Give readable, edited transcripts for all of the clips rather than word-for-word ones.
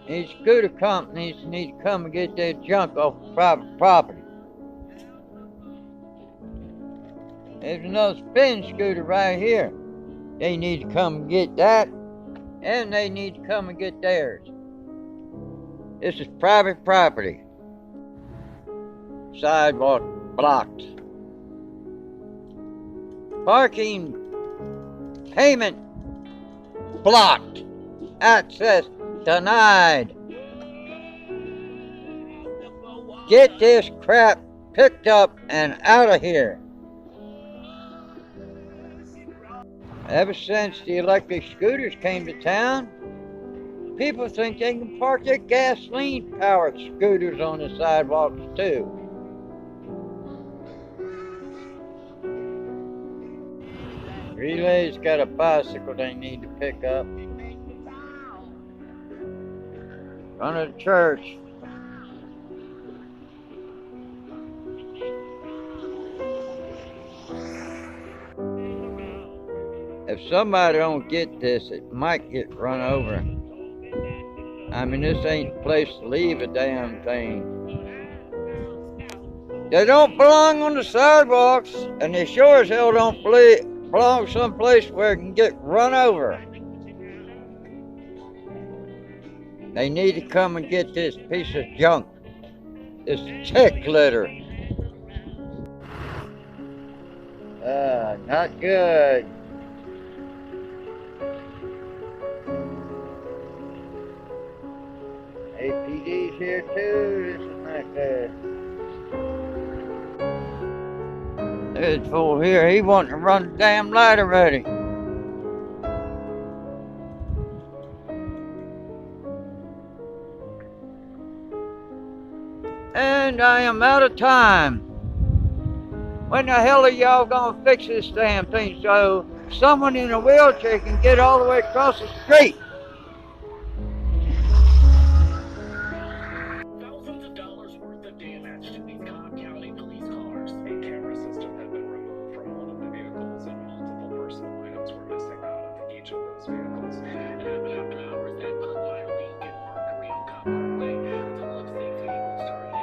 These scooter companies need to come and get their junk off private property. There's another spin scooter right here. They need to come and get that, and they need to come and get theirs. This is private property. Sidewalk blocked. Parking payment blocked. Access denied. Get this crap picked up and out of here. Ever since the electric scooters came to town, people think they can park their gasoline-powered scooters on the sidewalks too. Relay's got a bicycle they need to pick up. Front of the church. If somebody don't get this, it might get run over. I mean, this ain't the place to leave a damn thing. They don't belong on the sidewalks, and they sure as hell don't belong someplace where it can get run over. They need to come and get this piece of junk, this tech litter. Not good. APD's here too. This is not good. This fool here, he wanting to run the damn light already. And I am out of time. When the hell are y'all gonna fix this damn thing so someone in a wheelchair can get all the way across the street? Thousands of dollars worth of damage to these Cobb County police cars. A camera system had been removed from one of the vehicles, and multiple personal items were missing out of each of those vehicles. It happened after hours at Putwire Week and Mercury on Cobb Parkway. A total of 6 vehicles started,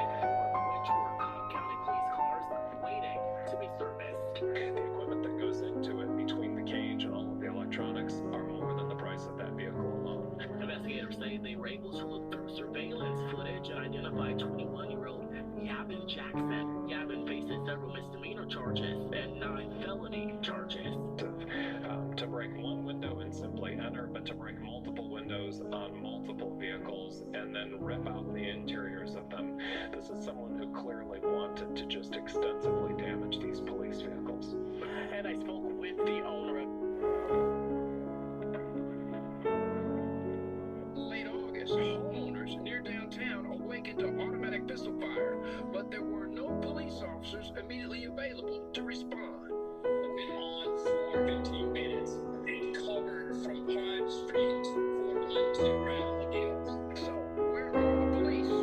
one of which were Cobb County police cars waiting to be serviced. The equipment that goes into it, between the cage and all of the electronics, are more than the price of that vehicle alone. Investigators say they were able to look through surveillance footage and identify 21-year-old Yavin Jackson. Yavin faces several misdemeanor charges and 9 felony charges. To break one window and simply enter, but to break multiple windows on multiple vehicles and then rip out the interiors of them. This is someone who clearly wanted to just extensively damage these police vehicles. And I spoke with the owner of Late August, homeowners near downtown awakened to automatic pistol fire, but there were no police officers immediately available to respond. Been on for 15 minutes. It covered from Pine Street, Portland to Round Hills. So, where are the police?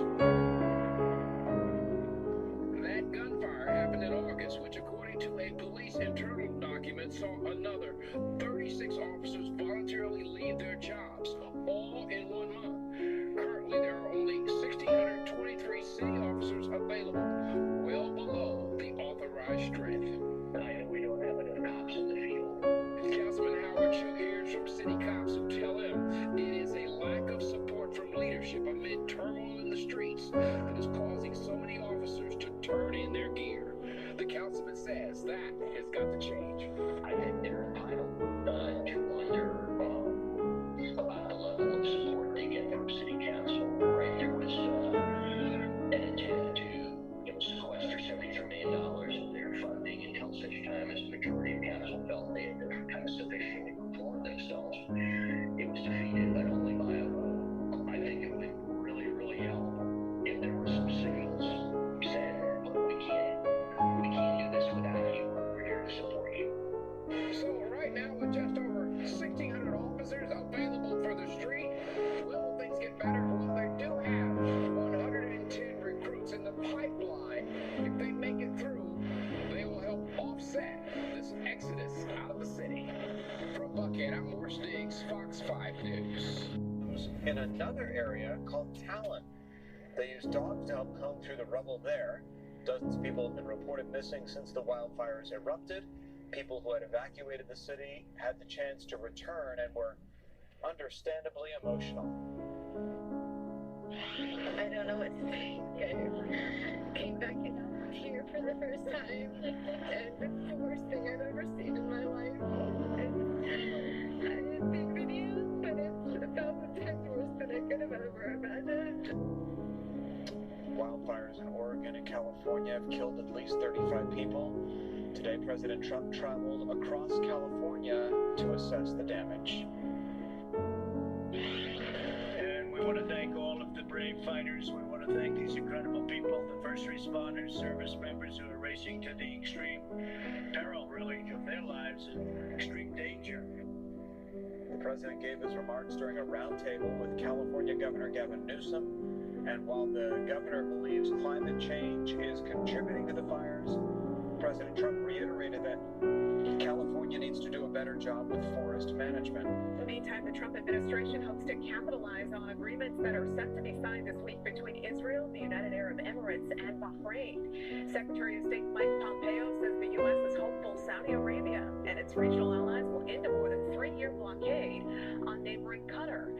That gunfire happened in August, which according to a police internal document saw another 36 officers voluntarily leave their jobs, all in 1 month. Currently, there are only 1,623 city officers available, well below the authorized strength. We don't have enough cops in the field. Councilman Howard Chu hears from city cops who tell him it is a lack of support from leadership amid turmoil in the streets that is causing so many officers to turn in their gear. The councilman says that has got to change. I think they're entitled to wonder about the level of support they get from city council. Right, there was an intent to sequester $73 million of their funding until such time as the majority of council felt they had kind of sufficiently performed themselves. It was defeated, but only by a vote. I think it would really, really help if there were some signals saying, look, we can't do this without you. We're here to support you. So right now, with just over 1,600 officers available for the street, will things get better? Well, they do have 110 recruits in the pipeline. If they make it through, they will help offset this exodus out of the city. From Buckhead, I'm Morris Diggs, Fox 5 News. crews in another area called Talon. They used dogs to help comb through the rubble there. Dozens of people have been reported missing since the wildfires erupted. People who had evacuated the city had the chance to return and were understandably emotional. I don't know what to say. I came back in here for the first time, and it's the worst thing I've ever seen in my life. I didn't see videos, but it's 1,000 times worse than I could have ever imagined. Wildfires in Oregon and California have killed at least 35 people. Today, President Trump traveled across California to assess the damage. And we want to thank all of the brave fighters. We want to thank these incredible people, the first responders, service members who are racing to the extreme peril, really, of their lives and extreme danger. The president gave his remarks during a roundtable with California Governor Gavin Newsom. And while the governor believes climate change is contributing to the fires, President Trump reiterated that California needs to do a better job with forest management. Meantime, the Trump administration hopes to capitalize on agreements that are set to be signed this week between Israel, the United Arab Emirates, and Bahrain. Secretary of State Mike Pompeo says the U.S. is hopeful Saudi Arabia and its regional allies will end a more than 3-year blockade on neighboring Qatar.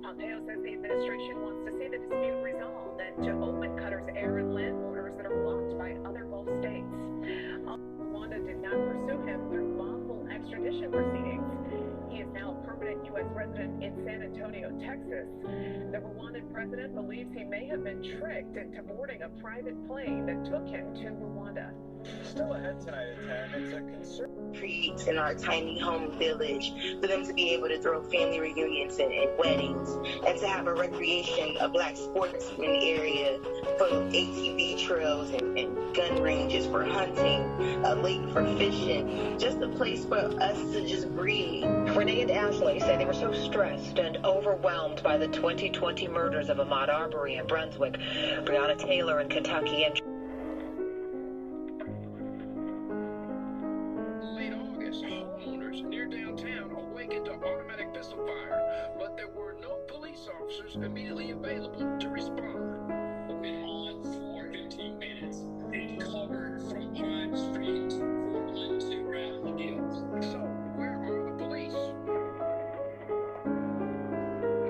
Pompeo says the administration wants to see the dispute resolved and to open Qatar's air and land borders that are blocked by other Gulf states. Rwanda did not pursue him through lawful extradition proceedings. He is now a permanent U.S. resident in San Antonio, Texas. The Rwandan president believes he may have been tricked into boarding a private plane that took him to Rwanda. Still ahead tonight at 10, it's a concern. Treats in our tiny home village for them to be able to throw family reunions and weddings, and to have a recreation, a black sports in the area for ATV trails and gun ranges for hunting, a lake for fishing, just a place for us to just breathe. Renee and Ashley say they were so stressed and overwhelmed by the 2020 murders of Ahmaud Arbery in Brunswick, Breonna Taylor in Kentucky, and homeowners near downtown awakened to automatic pistol fire, but there were no police officers immediately available to respond. We've been on for 15 minutes and covered from Pine Street, Portland to Gravel Hills. So, where are the police?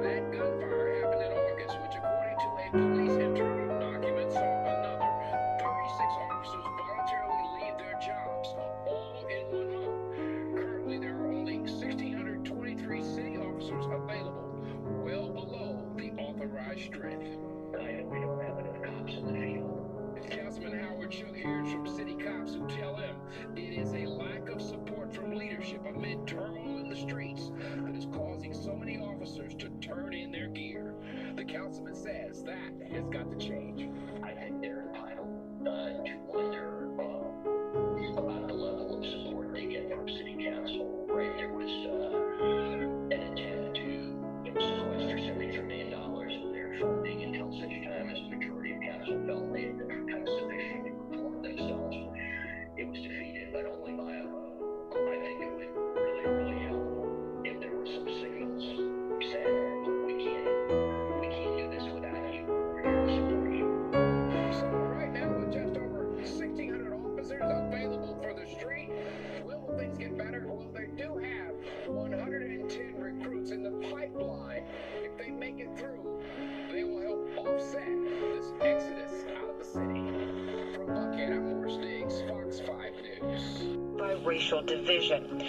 That gunfire happened in August, which according to a police internal document saw another 36 officers voluntarily leave their jobs, all in 1 month. Currently, there are only 1,623 city officers available, well below the authorized strength. We don't have enough cops in the field. Councilman Howard Shook hears from city cops who tell him it is a lack of support from leadership amid turmoil in the streets that is causing so many officers to turn in their gear. The councilman says that has got to change. I think they're entitled to wonder about the level of support they get from city council. Right, there was an attempt to sequester $73 million of their funding until such time as the majority of council felt they had become sufficiently reformed themselves. It was defeated, but only by a vote. I think it would really help if there were some signals saying, look, we can't do this without you. We're here to support you. So right now, with just over 1,600 officers available for the street, will things get better? Well, they do have 110 recruits in the pipeline. If they make it through, they will help offset this exodus out of the city. From Buckhead, I'm Morris Diggs, Fox 5 News. by racial division.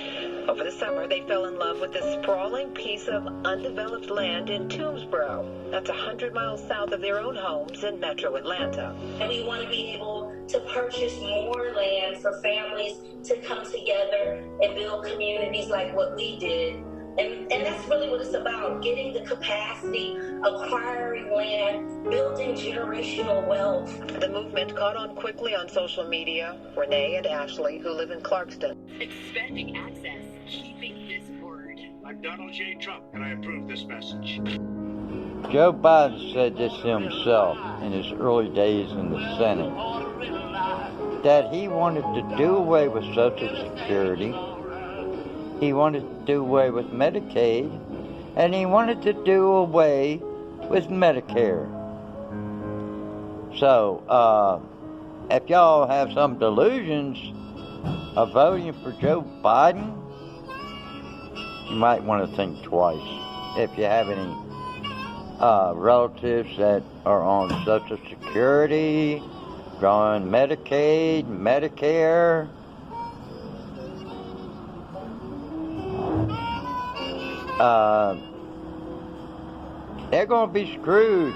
Over the summer, they fell in love with this sprawling piece of undeveloped land in Toomsboro. That's 100 miles south of their own homes in metro Atlanta. And we want to be able to purchase more land for families to come together and build communities like what we did. And that's really what it's about, getting the capacity, acquiring land, building generational wealth. The movement caught on quickly on social media. Renee and Ashley, who live in Clarkston. Expanding access, keeping his word. I'm Donald J. Trump, and I approve this message. Joe Biden said this himself in his early days in the Senate, that he wanted to do away with Social Security. He wanted to do away with Medicaid, and he wanted to do away with Medicare. So, if y'all have some delusions of voting for Joe Biden, you might want to think twice. If you have any relatives that are on Social Security, on Medicaid, Medicare, they're going to be screwed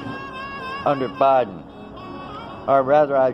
under Biden. Or rather, I